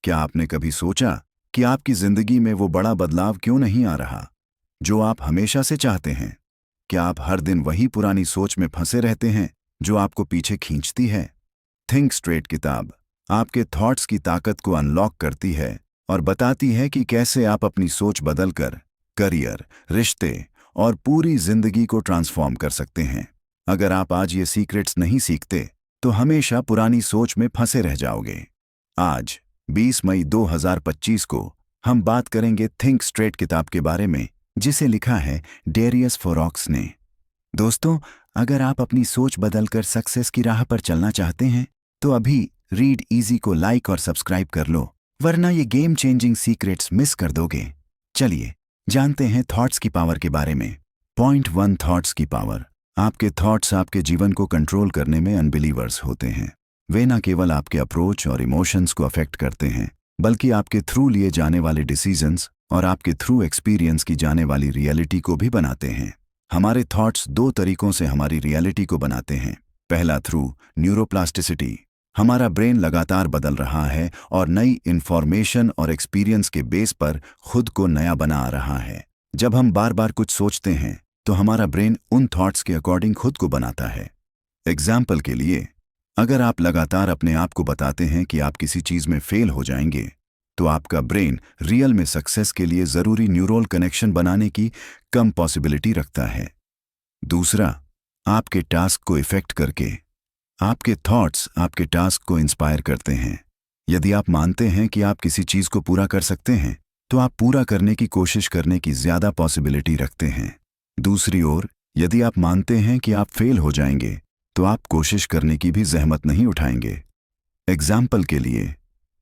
क्या आपने कभी सोचा कि आपकी जिंदगी में वो बड़ा बदलाव क्यों नहीं आ रहा जो आप हमेशा से चाहते हैं? क्या आप हर दिन वही पुरानी सोच में फंसे रहते हैं जो आपको पीछे खींचती है? थिंक स्ट्रेट किताब आपके थॉट्स की ताकत को अनलॉक करती है और बताती है कि कैसे आप अपनी सोच बदलकर करियर, रिश्ते और पूरी जिंदगी को ट्रांसफॉर्म कर सकते हैं। अगर आप आज ये सीक्रेट्स नहीं सीखते तो हमेशा पुरानी सोच में फंसे रह जाओगे। आज 20 मई 2025 को हम बात करेंगे थिंक स्ट्रेट किताब के बारे में, जिसे लिखा है डेरियस फोरॉक्स ने। दोस्तों, अगर आप अपनी सोच बदलकर सक्सेस की राह पर चलना चाहते हैं तो अभी रीड इजी को लाइक और सब्सक्राइब कर लो, वरना ये गेम चेंजिंग सीक्रेट्स मिस कर दोगे। चलिए जानते हैं थॉट्स की पावर के बारे में। पॉइंट 1, थॉट्स की पावर। आपके थॉट्स आपके जीवन को कंट्रोल करने में अनबिलीवर्स होते हैं। वे न केवल आपके अप्रोच और इमोशंस को अफेक्ट करते हैं, बल्कि आपके थ्रू लिए जाने वाले डिसीजंस और आपके थ्रू एक्सपीरियंस की जाने वाली रियलिटी को भी बनाते हैं। हमारे थॉट्स 2 तरीकों से हमारी रियलिटी को बनाते हैं। पहला, थ्रू न्यूरोप्लास्टिसिटी। हमारा ब्रेन लगातार बदल रहा है और नई इंफॉर्मेशन और एक्सपीरियंस के बेस पर खुद को नया बना रहा है। जब हम बार बार कुछ सोचते हैं तो हमारा ब्रेन उन थॉट्स के अकॉर्डिंग खुद को बनाता है। एग्जाम्पल के लिए, अगर आप लगातार अपने आप को बताते हैं कि आप किसी चीज में फेल हो जाएंगे, तो आपका ब्रेन रियल में सक्सेस के लिए जरूरी न्यूरल कनेक्शन बनाने की कम पॉसिबिलिटी रखता है। दूसरा, आपके टास्क को इफेक्ट करके। आपके थॉट्स आपके टास्क को इंस्पायर करते हैं। यदि आप मानते हैं कि आप किसी चीज को पूरा कर सकते हैं, तो आप पूरा करने की कोशिश करने की ज्यादा पॉसिबिलिटी रखते हैं। दूसरी ओर, यदि आप मानते हैं कि आप फेल हो जाएंगे, तो आप कोशिश करने की भी जहमत नहीं उठाएंगे। एग्जाम्पल के लिए,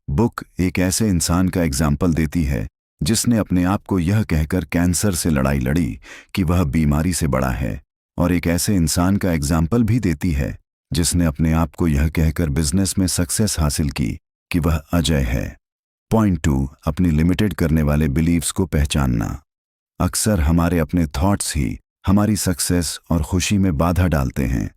बुक एक ऐसे इंसान का एग्जाम्पल देती है जिसने अपने आप को यह कहकर कैंसर से लड़ाई लड़ी कि वह बीमारी से बड़ा है, और एक ऐसे इंसान का एग्जाम्पल भी देती है जिसने अपने आप को यह कहकर बिजनेस में सक्सेस हासिल की कि वह अजय है। पॉइंट 2, अपनी लिमिटेड करने वाले बिलीव्स को पहचानना। अक्सर हमारे अपने थॉट्स ही हमारी सक्सेस और खुशी में बाधा डालते हैं।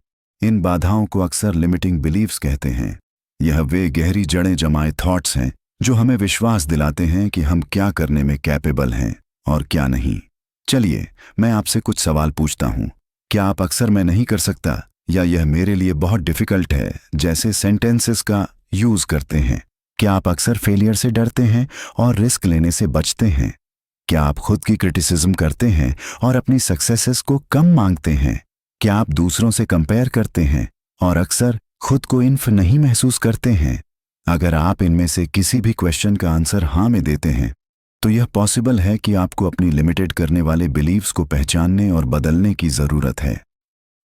इन बाधाओं को अक्सर लिमिटिंग बिलीव्स कहते हैं। यह वे गहरी जड़ें जमाए थॉट्स हैं जो हमें विश्वास दिलाते हैं कि हम क्या करने में कैपेबल हैं और क्या नहीं। चलिए, मैं आपसे कुछ सवाल पूछता हूं। क्या आप अक्सर मैं नहीं कर सकता या यह मेरे लिए बहुत डिफिकल्ट है जैसे सेंटेंसेस का यूज करते हैं? क्या आप अक्सर फेलियर से डरते हैं और रिस्क लेने से बचते हैं? क्या आप खुद की क्रिटिसिज्म करते हैं और अपनी सक्सेसेस को कम मांगते हैं? क्या आप दूसरों से कंपेयर करते हैं और अक्सर खुद को इन्फ नहीं महसूस करते हैं? अगर आप इनमें से किसी भी क्वेश्चन का आंसर हाँ में देते हैं, तो यह पॉसिबल है कि आपको अपनी लिमिटेड करने वाले बिलीव्स को पहचानने और बदलने की जरूरत है।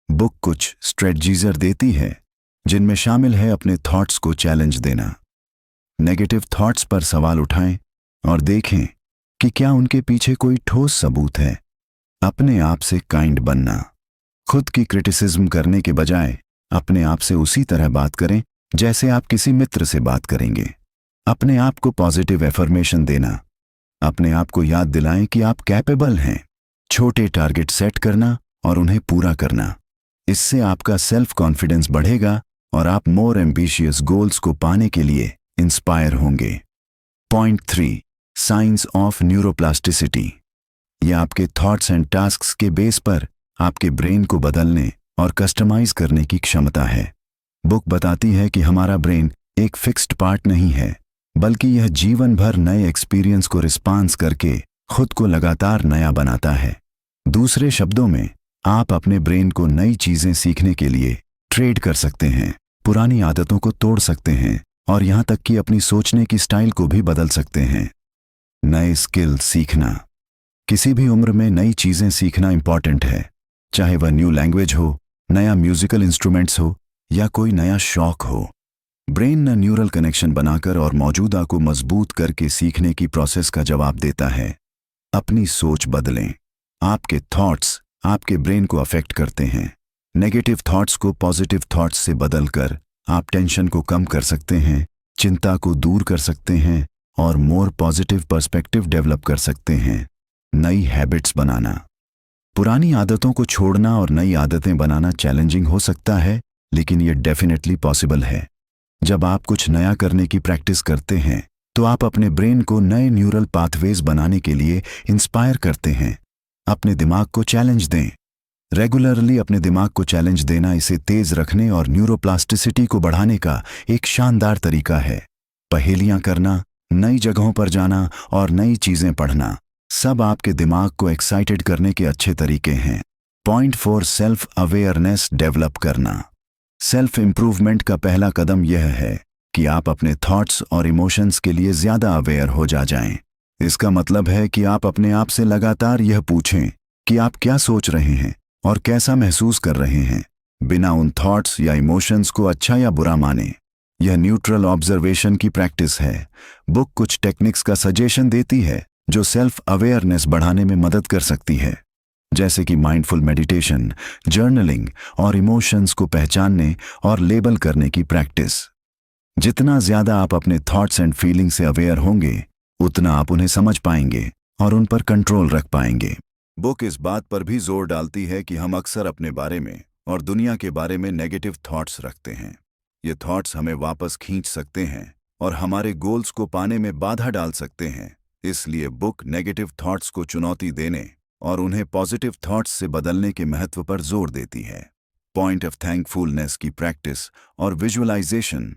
बुक कुछ स्ट्रेटजीज देती है जिनमें शामिल है अपने थॉट्स को चैलेंज देना। नेगेटिव थॉट्स पर सवाल उठाएं और देखें कि क्या उनके पीछे कोई ठोस सबूत है। अपने आप से काइंड बनना। खुद की क्रिटिसिज्म करने के बजाय अपने आप से उसी तरह बात करें जैसे आप किसी मित्र से बात करेंगे। अपने आप को पॉजिटिव एफर्मेशन देना। अपने आप को याद दिलाएं कि आप कैपेबल हैं। छोटे टारगेट सेट करना और उन्हें पूरा करना। इससे आपका सेल्फ कॉन्फिडेंस बढ़ेगा और आप मोर एम्बिशियस गोल्स को पाने के लिए इंस्पायर होंगे। Point 3, science of neuroplasticity. यह आपके थॉट्स एंड टास्क्स के बेस पर आपके ब्रेन को बदलने और कस्टमाइज करने की क्षमता है। बुक बताती है कि हमारा ब्रेन एक फिक्स्ड पार्ट नहीं है, बल्कि यह जीवन भर नए एक्सपीरियंस को रिस्पॉन्स करके खुद को लगातार नया बनाता है। दूसरे शब्दों में, आप अपने ब्रेन को नई चीजें सीखने के लिए ट्रेड कर सकते हैं, पुरानी आदतों को तोड़ सकते हैं और यहां तक कि अपनी सोचने की स्टाइल को भी बदल सकते हैं। नए स्किल सीखना। किसी भी उम्र में नई चीजें सीखना इंपॉर्टेंट है, चाहे वह न्यू लैंग्वेज हो, नया म्यूजिकल इंस्ट्रूमेंट्स हो या कोई नया शौक हो। ब्रेन न न्यूरल कनेक्शन बनाकर और मौजूदा को मजबूत करके सीखने की प्रोसेस का जवाब देता है। अपनी सोच बदलें। आपके थॉट्स आपके ब्रेन को अफेक्ट करते हैं। नेगेटिव थॉट्स को पॉजिटिव थॉट्स से बदलकर आप टेंशन को कम कर सकते हैं, चिंता को दूर कर सकते हैं और मोर पॉजिटिव पर्सपेक्टिव डेवलप कर सकते हैं। नई हैबिट्स बनाना। पुरानी आदतों को छोड़ना और नई आदतें बनाना चैलेंजिंग हो सकता है, लेकिन यह डेफिनेटली पॉसिबल है। जब आप कुछ नया करने की प्रैक्टिस करते हैं, तो आप अपने ब्रेन को नए न्यूरल पाथवेज बनाने के लिए इंस्पायर करते हैं। अपने दिमाग को चैलेंज दें। रेगुलरली अपने दिमाग को चैलेंज देना इसे तेज रखने और न्यूरोप्लास्टिसिटी को बढ़ाने का एक शानदार तरीका है। पहेलियां करना, नई जगहों पर जाना और नई चीजें पढ़ना सब आपके दिमाग को एक्साइटेड करने के अच्छे तरीके हैं। पॉइंट 4 सेल्फ अवेयरनेस डेवलप करना। सेल्फ इंप्रूवमेंट का पहला कदम यह है कि आप अपने थॉट्स और इमोशंस के लिए ज्यादा अवेयर हो जाएं। इसका मतलब है कि आप अपने आप से लगातार यह पूछें कि आप क्या सोच रहे हैं और कैसा महसूस कर रहे हैं, बिना उन थॉट्स या इमोशंस को अच्छा या बुरा माने। यह न्यूट्रल ऑब्जर्वेशन की प्रैक्टिस है। बुक कुछ टेक्निक्स का सजेशन देती है जो सेल्फ अवेयरनेस बढ़ाने में मदद कर सकती है, जैसे कि माइंडफुल मेडिटेशन, जर्नलिंग और इमोशंस को पहचानने और लेबल करने की प्रैक्टिस। जितना ज्यादा आप अपने थॉट्स एंड फीलिंग से अवेयर होंगे, उतना आप उन्हें समझ पाएंगे और उन पर कंट्रोल रख पाएंगे। बुक इस बात पर भी जोर डालती है कि हम अक्सर अपने बारे में और दुनिया के बारे में नेगेटिव थॉट्स रखते हैं। ये थॉट्स हमें वापस खींच सकते हैं और हमारे गोल्स को पाने में बाधा डाल सकते हैं। इसलिए बुक नेगेटिव थॉट्स को चुनौती देने और उन्हें पॉजिटिव थॉट्स से बदलने के महत्व पर जोर देती है। पॉइंट ऑफ थैंकफुलनेस की प्रैक्टिस और विजुअलाइजेशन।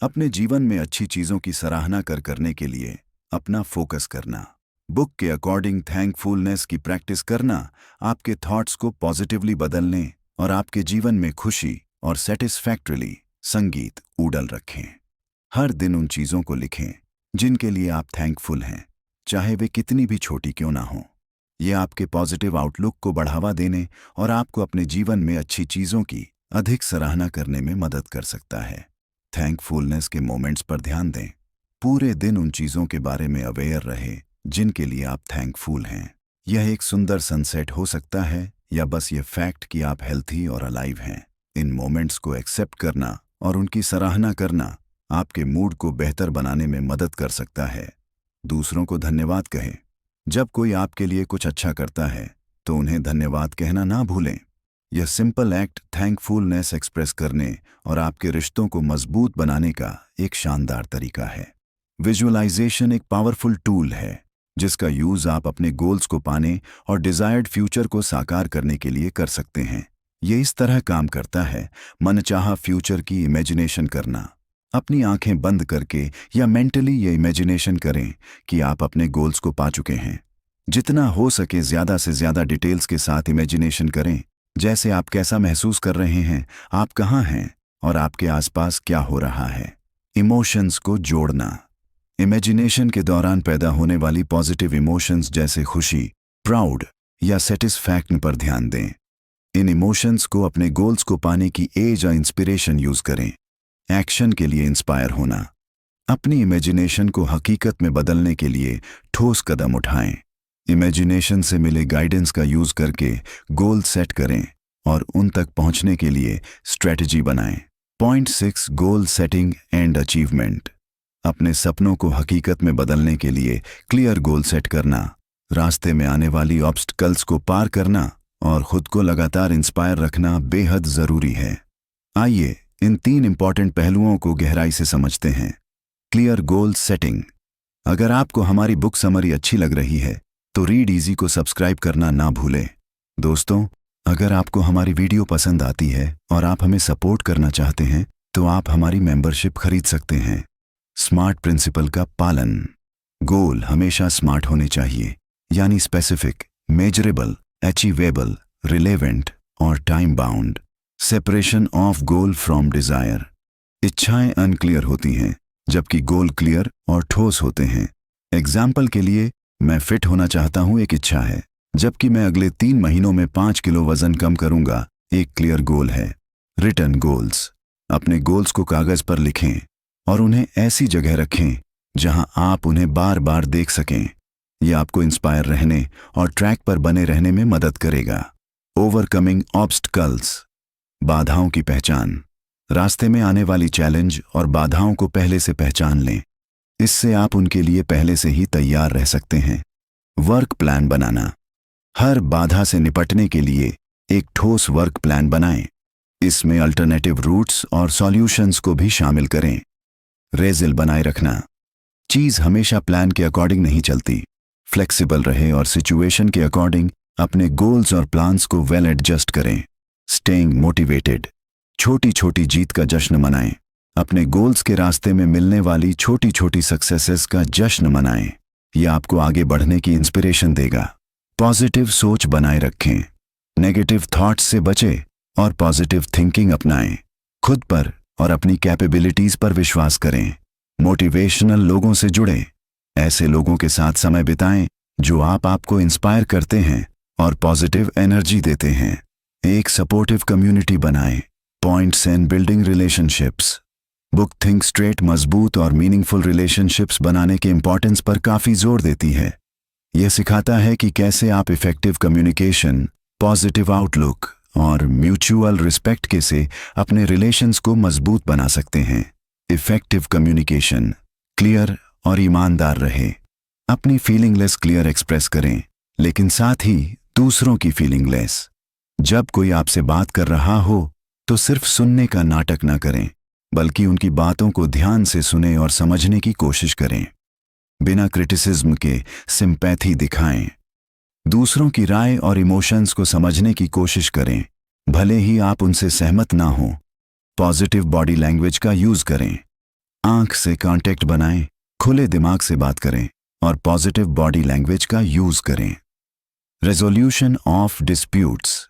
अपने जीवन में अच्छी चीजों की सराहना करने के लिए अपना फोकस करना। बुक के अकॉर्डिंग थैंकफुलनेस की प्रैक्टिस करना आपके थॉट्स को पॉजिटिवली बदलने और आपके जीवन में खुशी और सेटिस्फैक्टरीली संगीत उड़ल रखें। हर दिन उन चीजों को लिखें जिनके लिए आप थैंकफुल हैं, चाहे वे कितनी भी छोटी क्यों ना हो। यह आपके पॉजिटिव आउटलुक को बढ़ावा देने और आपको अपने जीवन में अच्छी चीजों की अधिक सराहना करने में मदद कर सकता है। थैंकफुलनेस के मोमेंट्स पर ध्यान दें। पूरे दिन उन चीजों के बारे में अवेयर रहे जिनके लिए आप थैंकफुल हैं। यह एक सुंदर सनसेट हो सकता है या बस ये फैक्ट कि आप हेल्थी और अलाइव हैं। इन मोमेंट्स को एक्सेप्ट करना और उनकी सराहना करना आपके मूड को बेहतर बनाने में मदद कर सकता है। दूसरों को धन्यवाद कहें। जब कोई आपके लिए कुछ अच्छा करता है तो उन्हें धन्यवाद कहना ना भूलें। यह सिंपल एक्ट थैंकफुलनेस एक्सप्रेस करने और आपके रिश्तों को मजबूत बनाने का एक शानदार तरीका है। विजुअलाइजेशन एक पावरफुल टूल है जिसका यूज आप अपने गोल्स को पाने और डिजायर्ड फ्यूचर को साकार करने के लिए कर सकते हैं। ये इस तरह काम करता है, मनचाहा फ्यूचर की इमेजिनेशन करना। अपनी आंखें बंद करके या मेंटली ये इमेजिनेशन करें कि आप अपने गोल्स को पा चुके हैं। जितना हो सके ज्यादा से ज्यादा डिटेल्स के साथ इमेजिनेशन करें, जैसे आप कैसा महसूस कर रहे हैं, आप कहाँ हैं और आपके आसपास क्या हो रहा है। इमोशंस को जोड़ना। इमेजिनेशन के दौरान पैदा होने वाली पॉजिटिव इमोशंस जैसे खुशी, प्राउड या सेटिस्फैक्शन पर ध्यान दें। इन इमोशंस को अपने गोल्स को पाने की एज और इंस्पिरेशन यूज करें। एक्शन के लिए इंस्पायर होना। अपनी इमेजिनेशन को हकीकत में बदलने के लिए ठोस कदम उठाएं। इमेजिनेशन से मिले गाइडेंस का यूज करके गोल सेट करें और उन तक पहुंचने के लिए स्ट्रेटजी बनाएं। Point 6 goal setting and achievement. अपने सपनों को हकीकत में बदलने के लिए क्लियर गोल सेट करना, रास्ते में आने वाली ऑब्स्टकल्स को पार करना और खुद को लगातार इंस्पायर रखना बेहद जरूरी है। आइए इन 3 इंपॉर्टेंट पहलुओं को गहराई से समझते हैं। Clear goal setting. अगर आपको हमारी बुक समरी अच्छी लग रही है तो रीड इजी को सब्सक्राइब करना ना भूलें। दोस्तों, अगर आपको हमारी वीडियो पसंद आती है और आप हमें सपोर्ट करना चाहते हैं तो आप हमारी मेंबरशिप खरीद सकते हैं। स्मार्ट प्रिंसिपल का पालन। गोल हमेशा स्मार्ट होने चाहिए, यानी स्पेसिफिक, मेजरेबल, अचीवेबल, रिलेवेंट और time bound. Separation of goal from Dzire. इच्छाएं अनक्लियर होती हैं जबकि गोल क्लियर और ठोस होते हैं। एग्जाम्पल के लिए, मैं फिट होना चाहता हूं एक इच्छा है, जबकि मैं अगले 3 महीनों में 5 किलो वजन कम करूंगा एक क्लियर गोल है। Written goals. अपने गोल्स को कागज पर लिखें और उन्हें ऐसी जगह रखें जहां आप उन्हें बार बार देख सकें। यह आपको इंस्पायर रहने और ट्रैक पर बने रहने में मदद करेगा। ओवरकमिंग ऑब्स्टकल्स। बाधाओं की पहचान। रास्ते में आने वाली चैलेंज और बाधाओं को पहले से पहचान लें। इससे आप उनके लिए पहले से ही तैयार रह सकते हैं। वर्क प्लान बनाना। हर बाधा से निपटने के लिए एक ठोस वर्क प्लान बनाएं। इसमें अल्टरनेटिव रूट्स और सॉल्यूशंस को भी शामिल करें। रेजिल बनाए रखना। चीज हमेशा प्लान के अकॉर्डिंग नहीं चलती। फ्लेक्सिबल रहे और सिचुएशन के अकॉर्डिंग अपने गोल्स और प्लान्स को वेल एडजस्ट करें। स्टेइंग मोटिवेटेड, छोटी छोटी जीत का जश्न मनाएं। अपने गोल्स के रास्ते में मिलने वाली छोटी छोटी सक्सेसेस का जश्न मनाएं। यह आपको आगे बढ़ने की इंस्पिरेशन देगा। पॉजिटिव सोच बनाए रखें, नेगेटिव थॉट्स से बचें और पॉजिटिव थिंकिंग अपनाएं। खुद पर और अपनी कैपेबिलिटीज पर विश्वास करें। मोटिवेशनल लोगों से जुड़ें, ऐसे लोगों के साथ समय बिताएं जो आपको इंस्पायर करते हैं और पॉजिटिव एनर्जी देते हैं। एक सपोर्टिव कम्युनिटी बनाएं। Points in building relationships. Book think straight मजबूत और मीनिंगफुल रिलेशनशिप्स बनाने के इंपॉर्टेंस पर काफी जोर देती है। यह सिखाता है कि कैसे आप इफेक्टिव कम्युनिकेशन, पॉजिटिव आउटलुक और म्यूचुअल रिस्पेक्ट के से अपने रिलेशंस को मजबूत बना सकते हैं। इफेक्टिव कम्युनिकेशन, क्लियर और ईमानदार रहे। अपनी फीलिंगलेस क्लियर एक्सप्रेस करें, लेकिन साथ ही दूसरों की फीलिंगलेस। जब कोई आपसे बात कर रहा हो तो सिर्फ सुनने का नाटक ना करें, बल्कि उनकी बातों को ध्यान से सुने और समझने की कोशिश करें। बिना क्रिटिसिज्म के सिंपैथी दिखाएं। दूसरों की राय और इमोशंस को समझने की कोशिश करें, भले ही आप उनसे सहमत ना हो। पॉजिटिव बॉडी लैंग्वेज का यूज करें। आंख से कांटेक्ट बनाएं, खुले दिमाग से बात करें और पॉजिटिव बॉडी लैंग्वेज का यूज करें। Resolution of disputes.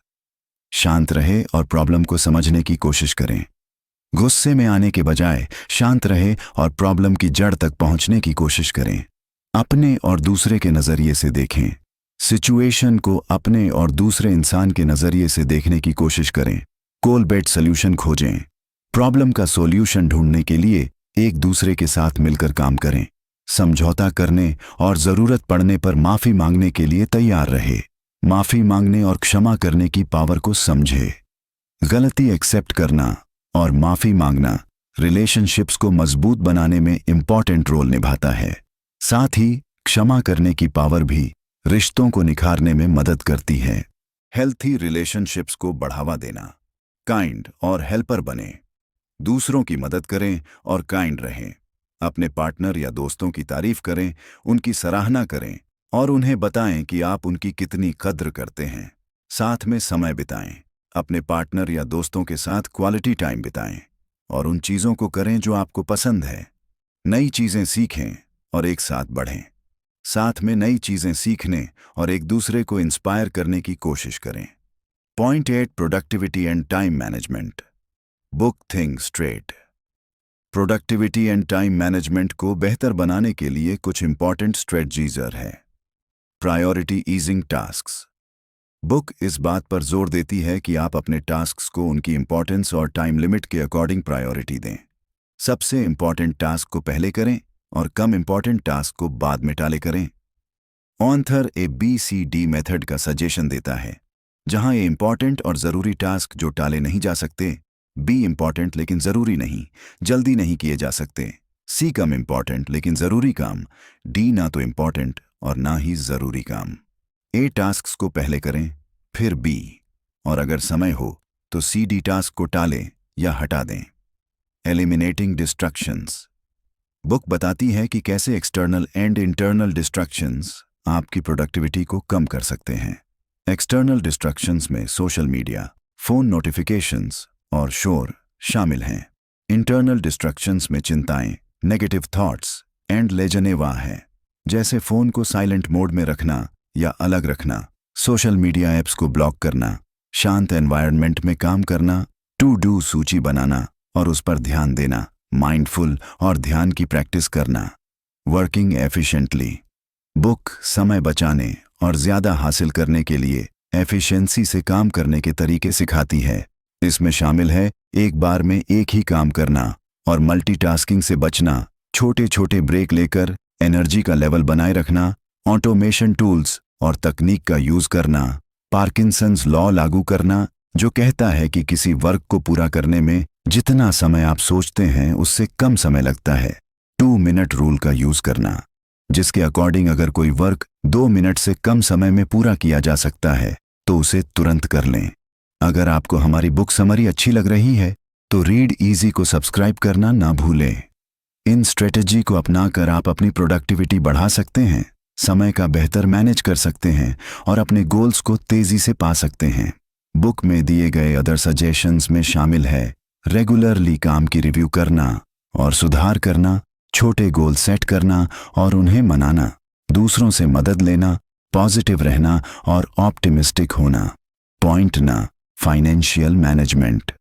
शांत रहे और प्रॉब्लम को समझने की कोशिश करें। गुस्से में आने के बजाय शांत रहे और प्रॉब्लम की जड़ तक पहुंचने की कोशिश करें। अपने और दूसरे के नजरिए से देखें। सिचुएशन को अपने और दूसरे इंसान के नजरिए से देखने की कोशिश करें। कोलबेट सॉल्यूशन खोजें। प्रॉब्लम का सॉल्यूशन ढूंढने के लिए एक दूसरे के साथ मिलकर काम करें। समझौता करने और जरूरत पड़ने पर माफी मांगने के लिए तैयार रहे। माफी मांगने और क्षमा करने की पावर को समझे। गलती एक्सेप्ट करना और माफी मांगना रिलेशनशिप्स को मजबूत बनाने में इंपॉर्टेंट रोल निभाता है। साथ ही क्षमा करने की पावर भी रिश्तों को निखारने में मदद करती है। हेल्थी रिलेशनशिप्स को बढ़ावा देना। काइंड और हेल्पर बने। दूसरों की मदद करें और काइंड रहें। अपने पार्टनर या दोस्तों की तारीफ करें, उनकी सराहना करें और उन्हें बताएं कि आप उनकी कितनी कद्र करते हैं। साथ में समय बिताएं। अपने पार्टनर या दोस्तों के साथ क्वालिटी टाइम बिताएं और उन चीज़ों को करें जो आपको पसंद है। नई चीज़ें सीखें और एक साथ बढ़ें। साथ में नई चीज़ें सीखने और एक दूसरे को इंस्पायर करने की कोशिश करें। Point 8, productivity and time management. Book think straight. Productivity and time management को बेहतर बनाने के लिए कुछ इंपॉर्टेंट स्ट्रेटजीज है। Priority easing tasks. बुक इस बात पर जोर देती है कि आप अपने टास्क्स को उनकी इंपॉर्टेंस और टाइम लिमिट के अकॉर्डिंग प्रायोरिटी दें। सबसे इंपॉर्टेंट टास्क को पहले करें और कम इंपॉर्टेंट टास्क को बाद में टाले करें। ऑथर ABCD मेथड का सजेशन देता है, जहां ए इंपॉर्टेंट और जरूरी टास्क जो टाले नहीं जा सकते, बी इंपॉर्टेंट लेकिन जरूरी नहीं, जल्दी नहीं किए जा सकते, सी कम इंपॉर्टेंट लेकिन जरूरी काम, डी ना तो इंपॉर्टेंट और ना ही जरूरी काम। ए टास्क्स को पहले करें, फिर बी, और अगर समय हो तो CD टास्क को टालें या हटा दें। Eliminating distractions. बुक बताती है कि कैसे एक्सटर्नल एंड इंटरनल डिस्ट्रैक्शंस आपकी प्रोडक्टिविटी को कम कर सकते हैं। एक्सटर्नल डिस्ट्रैक्शंस में सोशल मीडिया, फोन नोटिफिकेशंस और शोर शामिल हैं। इंटरनल डिस्ट्रैक्शंस में चिंताएं, नेगेटिव थॉट्स एंड लेजनेवा है, जैसे फोन को साइलेंट मोड में रखना या अलग रखना, सोशल मीडिया ऐप्स को ब्लॉक करना, शांत एनवायरनमेंट में काम करना, टू डू सूची बनाना और उस पर ध्यान देना, माइंडफुल और ध्यान की प्रैक्टिस करना। Working efficiently. बुक समय बचाने और ज्यादा हासिल करने के लिए एफिशिएंसी से काम करने के तरीके सिखाती है। इसमें शामिल है एक बार में एक ही काम करना और मल्टीटास्किंग से बचना, छोटे छोटे ब्रेक लेकर एनर्जी का लेवल बनाए रखना, ऑटोमेशन टूल्स और तकनीक का यूज करना, पार्किंसंस लॉ लागू करना जो कहता है कि किसी वर्क को पूरा करने में जितना समय आप सोचते हैं उससे कम समय लगता है। 2 मिनट रूल का यूज करना, जिसके अकॉर्डिंग अगर कोई वर्क 2 मिनट से कम समय में पूरा किया जा सकता है तो उसे तुरंत कर लें। अगर आपको हमारी बुक समरी अच्छी लग रही है तो रीड इजी को सब्सक्राइब करना ना भूलें। इन स्ट्रेटजी को अपनाकर आप अपनी प्रोडक्टिविटी बढ़ा सकते हैं, समय का बेहतर मैनेज कर सकते हैं और अपने गोल्स को तेजी से पा सकते हैं। बुक में दिए गए अदर सजेशंस में शामिल है रेगुलरली काम की रिव्यू करना और सुधार करना, छोटे गोल सेट करना और उन्हें मनाना, दूसरों से मदद लेना, पॉजिटिव रहना और ऑप्टिमिस्टिक होना। पॉइंट ना, फाइनेंशियल मैनेजमेंट।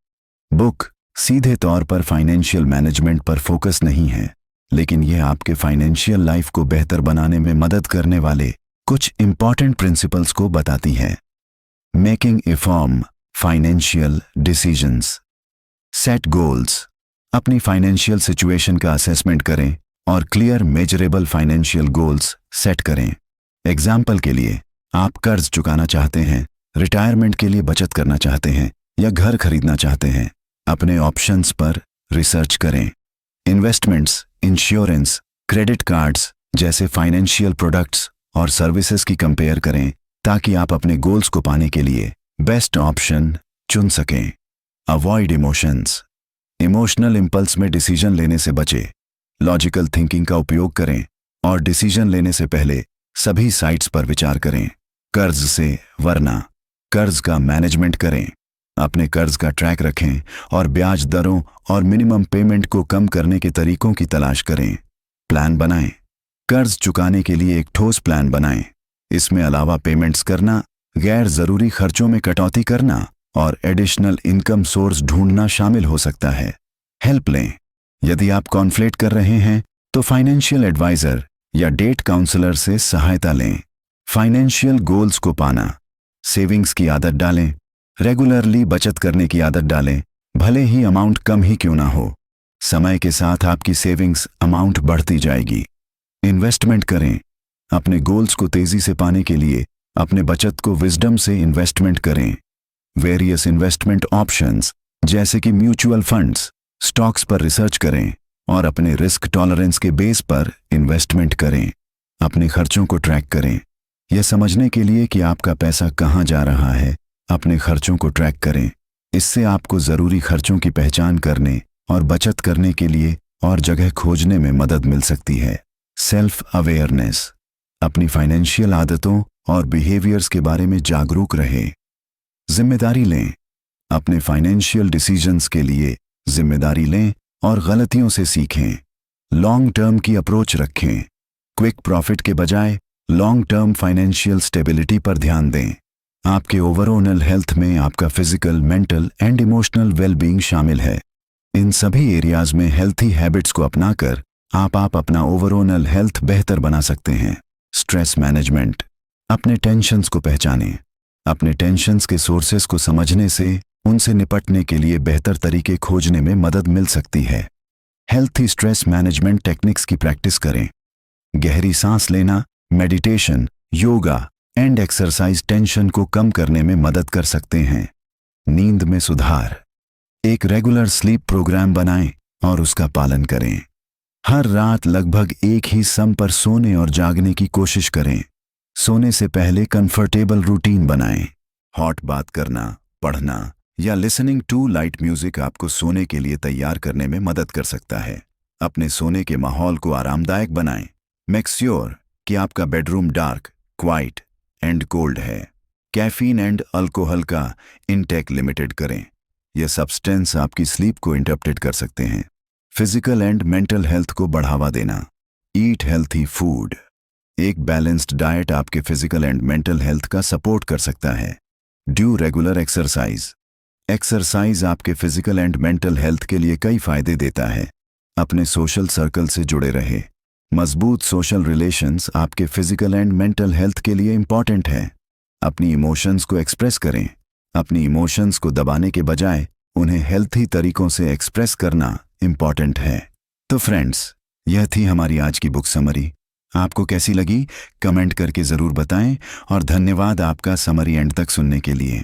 बुक सीधे तौर पर फाइनेंशियल मैनेजमेंट पर फोकस नहीं है, लेकिन यह आपके फाइनेंशियल लाइफ को बेहतर बनाने में मदद करने वाले कुछ इंपॉर्टेंट प्रिंसिपल्स को बताती है। Making informed financial decisions. Set goals. अपनी फाइनेंशियल सिचुएशन का असेसमेंट करें और clear measurable financial goals set करें। एग्जाम्पल के लिए, आप कर्ज चुकाना चाहते हैं, रिटायरमेंट के लिए बचत करना चाहते हैं या घर खरीदना चाहते हैं। अपने ऑप्शंस पर रिसर्च करें। इन्वेस्टमेंट्स, इंश्योरेंस, क्रेडिट कार्ड्स जैसे फाइनेंशियल प्रोडक्ट्स और सर्विसेज की कंपेयर करें ताकि आप अपने गोल्स को पाने के लिए बेस्ट ऑप्शन चुन सकें। Avoid emotions. इमोशनल इंपल्स में डिसीजन लेने से बचें। लॉजिकल थिंकिंग का उपयोग करें और डिसीजन लेने से पहले सभी साइट्स पर विचार करें। कर्ज से वरना। कर्ज का मैनेजमेंट करें। अपने कर्ज का ट्रैक रखें और ब्याज दरों और मिनिमम पेमेंट को कम करने के तरीकों की तलाश करें। प्लान बनाएं। कर्ज चुकाने के लिए एक ठोस प्लान बनाएं। इसमें अलावा पेमेंट्स करना, गैर जरूरी खर्चों में कटौती करना और एडिशनल इनकम सोर्स ढूंढना शामिल हो सकता है। हेल्प लें। यदि आप कॉन्फ्लिक्ट कर रहे हैं तो फाइनेंशियल एडवाइजर या डेट काउंसलर से सहायता लें। फाइनेंशियल गोल्स को पाना। सेविंग्स की आदत डालें। रेगुलरली बचत करने की आदत डालें, भले ही अमाउंट कम ही क्यों ना हो। समय के साथ आपकी सेविंग्स अमाउंट बढ़ती जाएगी। इन्वेस्टमेंट करें। अपने गोल्स को तेजी से पाने के लिए अपने बचत को विजडम से इन्वेस्टमेंट करें। वेरियस इन्वेस्टमेंट ऑप्शंस जैसे कि म्यूचुअल फंड्स, स्टॉक्स पर रिसर्च करें और अपने रिस्क टॉलरेंस के बेस पर इन्वेस्टमेंट करें। अपने खर्चों को ट्रैक करें। यह समझने के लिए कि आपका पैसा कहाँ जा रहा है, अपने खर्चों को ट्रैक करें। इससे आपको ज़रूरी खर्चों की पहचान करने और बचत करने के लिए और जगह खोजने में मदद मिल सकती है। Self awareness. अपनी फाइनेंशियल आदतों और बिहेवियर्स के बारे में जागरूक रहें। जिम्मेदारी लें। अपने फाइनेंशियल डिसीजंस के लिए जिम्मेदारी लें और गलतियों से सीखें। लॉन्ग टर्म की अप्रोच रखें। क्विक प्रॉफिट के बजाय लॉन्ग टर्म फाइनेंशियल स्टेबिलिटी पर ध्यान दें। आपके ओवरऑल हेल्थ में आपका physical, mental and emotional wellbeing शामिल है। इन सभी एरियाज में हेल्थी हैबिट्स को अपनाकर आप अपना ओवरऑल हेल्थ बेहतर बना सकते हैं। Stress management. अपने टेंशन्स को पहचानें। अपने टेंशन्स के सोर्सेस को समझने से उनसे निपटने के लिए बेहतर तरीके खोजने में मदद मिल सकती है। हेल्थी स्ट्रेस मैनेजमेंट टेक्निक्स की प्रैक्टिस करें। गहरी सांस लेना, meditation, yoga and exercise tension को कम करने में मदद कर सकते हैं। नींद में सुधार। एक रेगुलर स्लीप प्रोग्राम बनाएं और उसका पालन करें। हर रात लगभग एक ही समय पर सोने और जागने की कोशिश करें। सोने से पहले कंफर्टेबल रूटीन बनाएं। हॉट बात करना, पढ़ना या लिसनिंग टू लाइट म्यूजिक आपको सोने के लिए तैयार करने में मदद कर सकता है। अपने सोने के माहौल को आरामदायक बनाएं। मेक श्योर कि आपका bedroom dark, quiet and cold है। कैफीन एंड अल्कोहल का इनटेक लिमिटेड करें। यह सब्सटेंस आपकी स्लीप को इंटरप्टेट कर सकते हैं। फिजिकल एंड मेंटल हेल्थ को बढ़ावा देना। ईट हेल्थी फूड। एक बैलेंस्ड डाइट आपके फिजिकल एंड मेंटल हेल्थ का सपोर्ट कर सकता है। Do regular exercise. एक्सरसाइज आपके फिजिकल एंड मेंटल हेल्थ के लिए कई फायदे देता है। अपने सोशल सर्कल से जुड़े रहे। मजबूत सोशल रिलेशंस आपके फिजिकल एंड मेंटल हेल्थ के लिए इंपॉर्टेंट है। अपनी इमोशंस को एक्सप्रेस करें। अपनी इमोशंस को दबाने के बजाय उन्हें हेल्थी तरीकों से एक्सप्रेस करना इंपॉर्टेंट है। तो फ्रेंड्स, यह थी हमारी आज की बुक समरी। आपको कैसी लगी कमेंट करके ज़रूर बताएं और धन्यवाद आपका समरी एंड तक सुनने के लिए।